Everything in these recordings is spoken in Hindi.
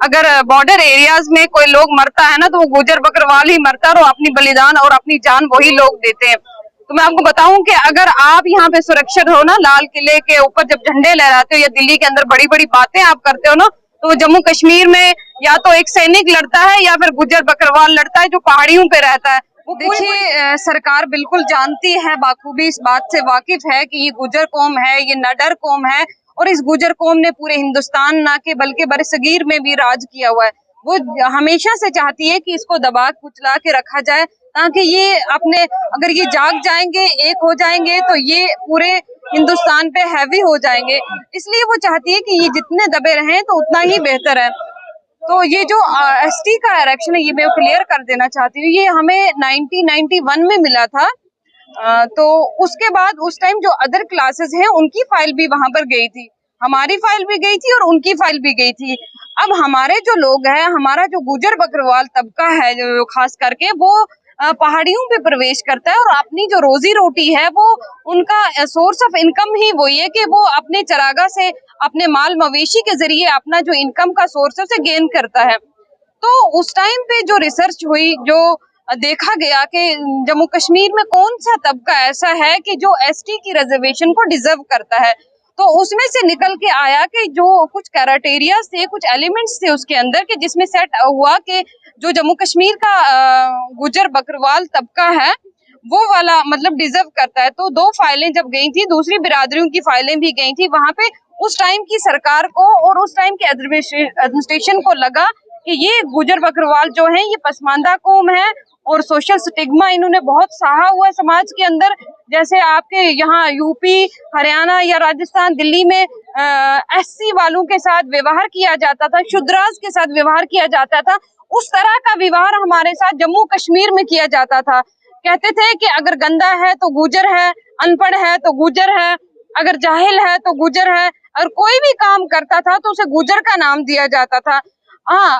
अगर बॉर्डर एरियाज में कोई लोग मरता है ना, तो वो गुजर बकरवाल ही मरता है और अपनी बलिदान और अपनी जान वही लोग देते हैं। तो मैं आपको बताऊं कि अगर आप यहाँ पे सुरक्षित हो ना, लाल किले के ऊपर जब झंडे लहराते हो या दिल्ली के अंदर बड़ी बड़ी बातें आप करते हो ना, तो जम्मू कश्मीर में या तो एक सैनिक लड़ता है या फिर गुजर बकरवाल लड़ता है जो पहाड़ियों पे रहता है। वो देखिए, सरकार बिल्कुल जानती है, बाखूबी इस बात से वाकिफ है कि ये गुजर कौम है, ये नडर कौम है, और इस गुजर कौम ने पूरे हिंदुस्तान ना के बल्कि बरसगीर में भी राज किया हुआ है। वो हमेशा से चाहती है कि इसको दबा कुचला के रखा जाए, ताकि ये अपने, अगर ये जाग जाएंगे, एक हो जाएंगे, तो ये पूरे हिंदुस्तान पे हैवी हो जाएंगे। इसलिए वो चाहती है कि ये जितने दबे रहें तो उतना ही बेहतर है। तो ये जो एसटी का आरक्षण है, ये मैं क्लियर कर देना चाहती हूँ, ये हमें 1991 में मिला था। तो उसके बाद उस टाइम जो अदर क्लासेस हैं उनकी फाइल भी वहां पर गई थी, हमारी फाइल भी गई थी और उनकी फाइल भी गई थी। अब हमारे जो लोग हैं, हमारा जो गुजर बकरवाल तबका है जो खास करके, वो पहाड़ियों पे प्रवेश करता है और अपनी जो रोजी रोटी है वो, उनका सोर्स ऑफ इनकम ही वही है कि वो अपने चरागा से, अपने माल मवेशी के जरिए अपना जो इनकम का सोर्स है उसे गेन करता है। तो उस टाइम पे जो रिसर्च हुई, जो देखा गया कि जम्मू कश्मीर में कौन सा तबका ऐसा है कि जो एसटी की रिजर्वेशन को डिजर्व करता है, तो उसमें से निकल के आया कि जो कुछ क्राइटेरिया थे, कुछ एलिमेंट्स थे उसके अंदर के, जिसमें सेट हुआ कि जो जम्मू कश्मीर का गुजर बकरवाल तबका है वो वाला मतलब डिजर्व करता है। तो दो फाइलें जब गई थी, दूसरी बिरादरियों की फाइलें भी गई थी वहां पे, उस टाइम की सरकार को और उस टाइम के एडमिनिस्ट्रेशन को लगा कि ये गुजर बकरवाल जो है ये पसमानदा कौम है और सोशल स्टिग्मा इन्होंने बहुत सहा हुआ है समाज के अंदर। जैसे आपके यहाँ यूपी, हरियाणा या राजस्थान, दिल्ली में एससी वालों के साथ व्यवहार किया जाता था, शूद्रास के साथ व्यवहार किया जाता था, उस तरह का व्यवहार हमारे साथ जम्मू कश्मीर में किया जाता था। कहते थे कि अगर गंदा है तो गुजर है, अनपढ़ है तो गुजर है, अगर जाहिल है तो गुजर है, और कोई भी काम करता था तो उसे गुजर का नाम दिया जाता था। हाँ,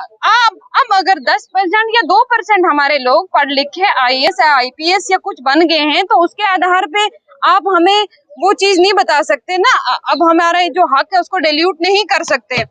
अब अगर 10% या 2% हमारे लोग पढ़ लिखे आईएएस या आईपीएस या कुछ बन गए हैं, तो उसके आधार पे आप हमें वो चीज नहीं बता सकते ना। अब हमारा जो हक है उसको डिल्यूट नहीं कर सकते।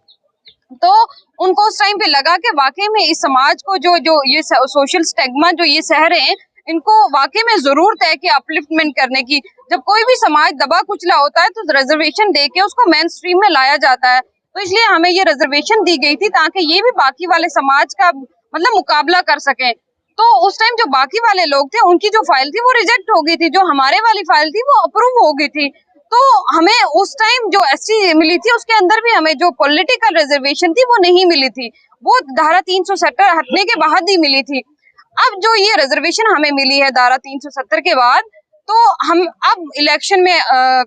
तो उनको उस टाइम पे लगा कि वाकई में इस समाज को जो जो ये सोशल स्टिग्मा जो ये सह रहे हैं, इनको वाकई में जरूरत है कि अपलिफ्टमेंट करने की। जब कोई भी समाज दबा कुचला होता है तो रिजर्वेशन देके उसको मेन स्ट्रीम में लाया जाता है। तो इसलिए हमें ये रिजर्वेशन दी गई थी ताकि ये भी बाकी वाले समाज का मतलब मुकाबला कर सकें। तो उस टाइम जो बाकी वाले लोग थे उनकी जो फाइल थी वो रिजेक्ट हो गई थी, जो हमारे वाली फाइल थी वो अप्रूव हो गई थी। तो हमें उस टाइम जो एसटी मिली थी उसके अंदर भी हमें जो पॉलिटिकल रिजर्वेशन थी वो नहीं मिली थी, वो धारा 370 हटने के बाद ही मिली थी। अब जो ये रिजर्वेशन हमें मिली है धारा 370 के बाद, तो हम अब इलेक्शन में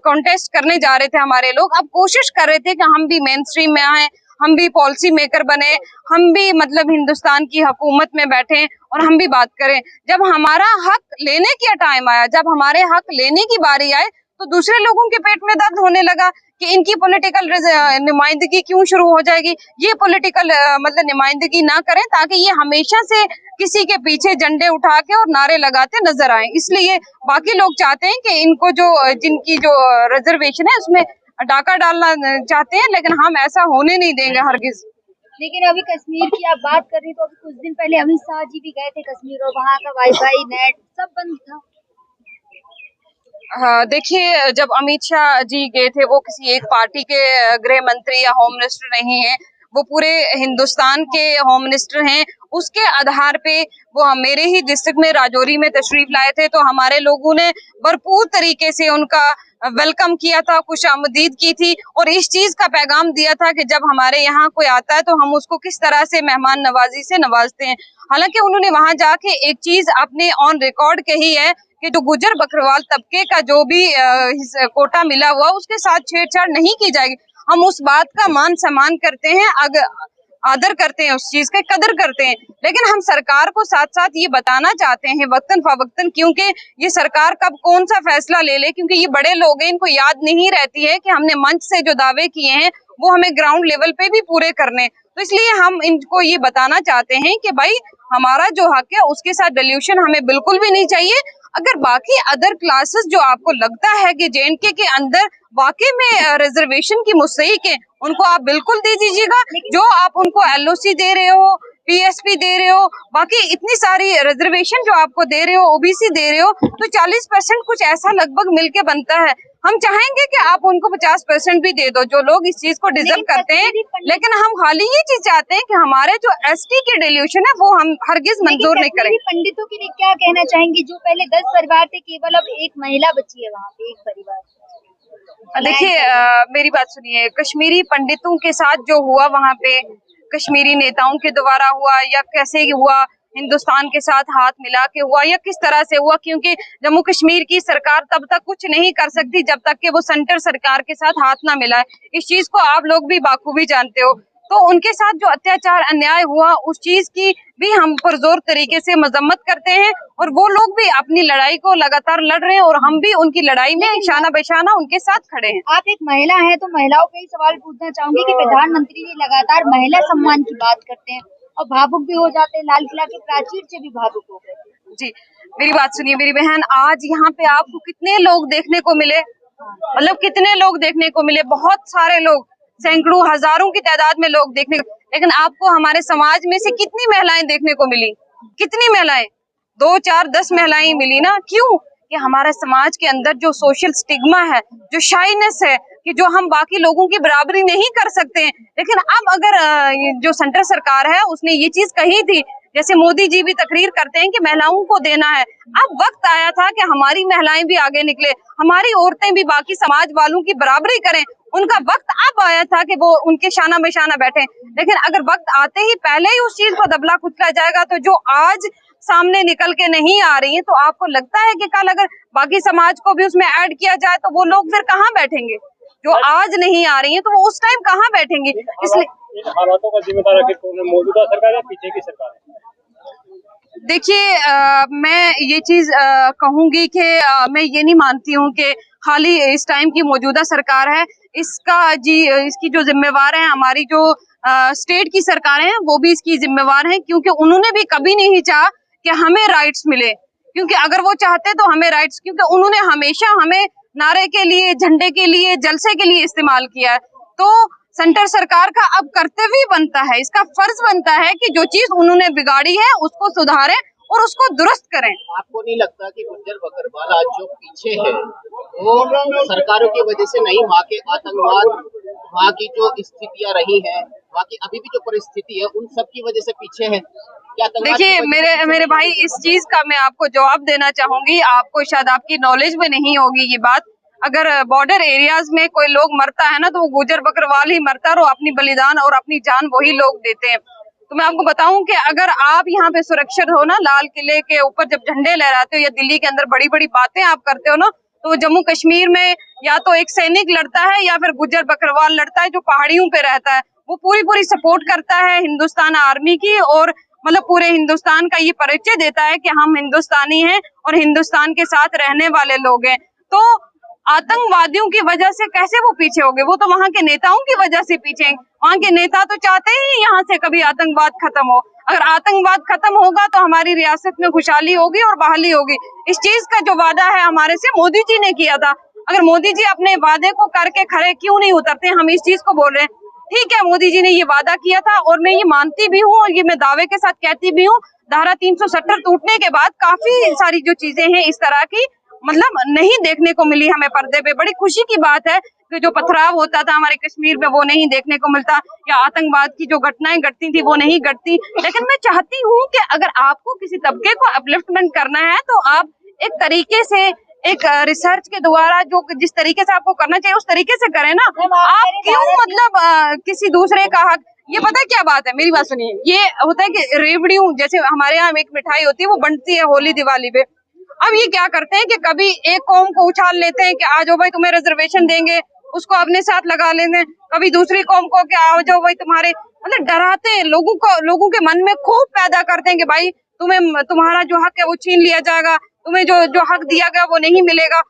कॉन्टेस्ट करने जा रहे थे हमारे लोग, अब कोशिश कर रहे थे कि हम भी मेन स्ट्रीम में आए, हम भी पॉलिसी मेकर बने, हम भी मतलब हिंदुस्तान की हुकूमत में बैठे और हम भी बात करें। जब हमारा हक लेने का टाइम आया, जब हमारे हक लेने की बारी आए, तो दूसरे लोगों के पेट में दर्द होने लगा कि इनकी पॉलिटिकल नुमाइंदगी क्यों शुरू हो जाएगी। ये पॉलिटिकल मतलब नुमाइंदगी ना करें ताकि ये हमेशा से किसी के पीछे झंडे उठा के और नारे लगाते नजर आए। इसलिए बाकी लोग चाहते हैं कि इनको जो जिनकी जो रिजर्वेशन है उसमें डाका डालना चाहते हैं, लेकिन हम ऐसा होने नहीं देंगे हरगिज। लेकिन अभी कश्मीर की आप बात कर रही तो अभी कुछ दिन पहले अमित शाह जी भी गए थे कश्मीर और वहाँ का वाईफाई नेट सब बंद था। हाँ, देखिए, जब अमित शाह जी गए थे, वो किसी एक पार्टी के गृह मंत्री या होम मिनिस्टर नहीं है, वो पूरे हिंदुस्तान के होम मिनिस्टर हैं। उसके आधार पे वो मेरे ही डिस्ट्रिक्ट में राजौरी में तशरीफ लाए थे, तो हमारे लोगों ने भरपूर तरीके से उनका वेलकम किया था, खुशामदीद की थी और इस चीज का पैगाम दिया था कि जब हमारे यहाँ कोई आता है तो हम उसको किस तरह से मेहमान नवाजी से नवाजते हैं। हालांकि उन्होंने वहां जाके एक चीज अपने ऑन रिकॉर्ड कही है कि जो गुजर बकरवाल तबके का जो भी कोटा मिला हुआ उसके साथ छेड़छाड़ नहीं की जाएगी। हम उस बात का मान सम्मान करते हैं, आदर करते हैं, उस चीज का कदर करते हैं, लेकिन हम सरकार को साथ साथ ये बताना चाहते हैं वक्तन फवक्तन, क्योंकि ये सरकार कब कौन सा फैसला ले ले, क्योंकि ये बड़े लोग हैं, इनको याद नहीं रहती है कि हमने मंच से जो दावे किए हैं वो हमें ग्राउंड लेवल पे भी पूरे करने। तो इसलिए हम इनको ये बताना चाहते हैं कि भाई हमारा जो हक है उसके साथ डिल्यूशन हमें बिल्कुल भी नहीं चाहिए। अगर बाकी अदर क्लासेस जो आपको लगता है कि जेएनके के अंदर वाकई में रिजर्वेशन की मुस्तहिक है, उनको आप बिल्कुल दे दीजिएगा। जो आप उनको एलओसी दे रहे हो, पीएसपी दे रहे हो, बाकी इतनी सारी रिजर्वेशन जो आपको दे रहे हो, ओबीसी दे रहे हो, तो 40% कुछ ऐसा लगभग मिलके बनता है। हम चाहेंगे कि आप उनको 50% भी दे दो, जो लोग इस चीज को डिजर्व करते हैं, लेकिन हम खाली ये चीज चाहते हैं कि हमारे जो एसटी के डिल्यूशन है वो हम हरगिज मंजूर नहीं करेंगे। पंडितों के लिए क्या कहना चाहेंगी, जो पहले 10 परिवार थे, केवल अब एक महिला बची है वहाँ पे, एक परिवार? देखिए मेरी बात सुनिए, कश्मीरी पंडितों के साथ जो हुआ वहाँ पे, कश्मीरी नेताओं के द्वारा हुआ या कैसे हुआ, हिंदुस्तान के साथ हाथ मिला के हुआ या किस तरह से हुआ, क्योंकि जम्मू कश्मीर की सरकार तब तक कुछ नहीं कर सकती जब तक कि वो सेंटर सरकार के साथ हाथ ना मिलाए। इस चीज को आप लोग भी बाखूबी जानते हो। तो उनके साथ जो अत्याचार अन्याय हुआ उस चीज की भी हम पुरजोर तरीके से मजम्मत करते हैं, और वो लोग भी अपनी लड़ाई को लगातार लड़ रहे हैं और हम भी उनकी लड़ाई में शाना बेशाना उनके साथ खड़े हैं। आप एक महिला हैं तो महिलाओं पे ही सवाल पूछना चाहूंगी कि प्रधानमंत्री जी लगातार महिला सम्मान की बात करते हैं और भावुक भी हो जाते हैं, लाल किला के प्राचीर से भी भावुक हो गए। जी मेरी बात सुनिए मेरी बहन, आज यहाँ पे आपको कितने लोग देखने को मिले, मतलब कितने लोग देखने को मिले, बहुत सारे लोग, सैकड़ों हजारों की तादाद में लोग देखने को, लेकिन आपको हमारे समाज में से कितनी महिलाएं देखने को मिली? कितनी महिलाएं? 2, 4, 10 महिलाएं मिली ना। क्यों? कि हमारे समाज के अंदर जो सोशल स्टिग्मा है, जो शाइनेस है, कि जो हम बाकी लोगों की बराबरी नहीं कर सकते हैं। लेकिन अब अगर जो सेंटर सरकार है उसने ये चीज कही थी, जैसे मोदी जी भी तकरीर करते हैं कि महिलाओं को देना है, अब वक्त आया था कि हमारी महिलाएं भी आगे निकले, हमारी औरतें भी बाकी समाज वालों की बराबरी करें। उनका वक्त अब आया था कि वो उनके शाना बेशाना बैठे। लेकिन अगर वक्त आते ही पहले ही उस चीज को दबला कुचला जाएगा, तो जो आज सामने निकल के नहीं आ रही है, तो आपको लगता है कि कल अगर बाकी समाज को भी उसमें ऐड किया जाए तो वो लोग फिर कहाँ बैठेंगे? जो आज नहीं आ रही है तो वो उस टाइम कहाँ बैठेंगे? इसलिए इन हालातों का जिम्मेदार आखिर कौन है, मौजूदा सरकार या पीछे की सरकार है? देखिए मैं ये चीज कहूंगी कि मैं ये नहीं मानती हूँ कि खाली इस टाइम की मौजूदा सरकार है। इसकी जो जिम्मेवार है, हमारी जो स्टेट की सरकारें हैं वो भी इसकी जिम्मेवार हैं, क्योंकि उन्होंने भी कभी नहीं चाहा कि हमें राइट्स मिले, क्योंकि अगर वो चाहते तो हमें राइट्स, क्योंकि उन्होंने हमेशा हमें नारे के लिए, झंडे के लिए, जलसे के लिए इस्तेमाल किया है। तो सेंटर सरकार का अब कर्तव्य बनता है, इसका फर्ज बनता है कि जो चीज उन्होंने बिगाड़ी है उसको सुधारें और उसको दुरुस्त करें। आपको नहीं लगता कि गुज्जर बकरवाल आज जो पीछे है वो सरकारों की वजह से नहीं, वहाँ के आतंकवाद, वहाँ की जो स्थितियाँ रही है, वहाँ की अभी भी जो परिस्थिति है, उन सब की वजह से पीछे है? देखिए मेरे भाई, इस चीज का मैं आपको जवाब देना चाहूंगी। आपको शायद आपकी नॉलेज में नहीं होगी ये बात। अगर बॉर्डर एरियाज में कोई लोग मरता है ना, तो वो गुजर बकरवाल ही मरता है और अपनी बलिदान और अपनी जान वही लोग देते हैं। तो मैं आपको बताऊं कि अगर आप यहाँ पे सुरक्षित हो ना, लाल किले के ऊपर जब झंडे लहराते हो या दिल्ली के अंदर बड़ी बड़ी बातें आप करते हो ना, तो जम्मू कश्मीर में या तो एक सैनिक लड़ता है या फिर गुजर बकरवाल लड़ता है जो पहाड़ियों पे रहता है। वो पूरी सपोर्ट करता है हिंदुस्तान आर्मी की, और मतलब पूरे हिंदुस्तान का ये परिचय देता है कि हम हिंदुस्तानी हैं और हिंदुस्तान के साथ रहने वाले लोग हैं। तो आतंकवादियों की वजह से कैसे वो पीछे हो गए? वो तो वहां के नेताओं की वजह से पीछे हैं। वहां के नेता तो चाहते ही यहाँ से कभी आतंकवाद खत्म हो। अगर आतंकवाद खत्म होगा तो हमारी रियासत में खुशहाली होगी और बहाली होगी। इस चीज का जो वादा है हमारे से मोदी जी ने किया था, अगर मोदी जी अपने वादे को करके खड़े क्यों नहीं उतरते? हम इस चीज को बोल रहे हैं। ठीक है, मोदी जी ने ये वादा किया था और मैं ये मानती भी हूँ और ये मैं दावे के साथ कहती भी हूँ, धारा 370 टूटने के बाद काफी सारी जो चीजें हैं इस तरह की मतलब नहीं देखने को मिली हमें पर्दे पे। बड़ी खुशी की बात है कि जो पथराव होता था हमारे कश्मीर में वो नहीं देखने को मिलता, या आतंकवाद की जो घटनाएं घटती थी वो नहीं घटती। लेकिन मैं चाहती हूँ कि अगर आपको किसी तबके को अपलिफ्टमेंट करना है तो आप एक तरीके से, एक रिसर्च के द्वारा जो जिस तरीके से आपको करना चाहिए उस तरीके से करें ना। आप क्यों मतलब किसी दूसरे का हक, ये पता है क्या बात है, मेरी बात सुनिए, ये होता है कि रेवड़ियों, जैसे हमारे यहाँ एक मिठाई होती है वो बनती है होली दिवाली पे। अब ये क्या करते हैं कि कभी एक कौम को उछाल लेते हैं कि आ जाओ भाई तुम्हें रिजर्वेशन देंगे, उसको अपने साथ लगा लेंगे। कभी दूसरी कौम को कि आ जाओ भाई तुम्हारे, मतलब डराते हैं लोगों को, लोगों के मन में खूब पैदा करते हैं कि भाई तुम्हें तुम्हारा जो हक है वो छीन लिया जाएगा, तुम्हें जो हक दिया गया वो नहीं मिलेगा।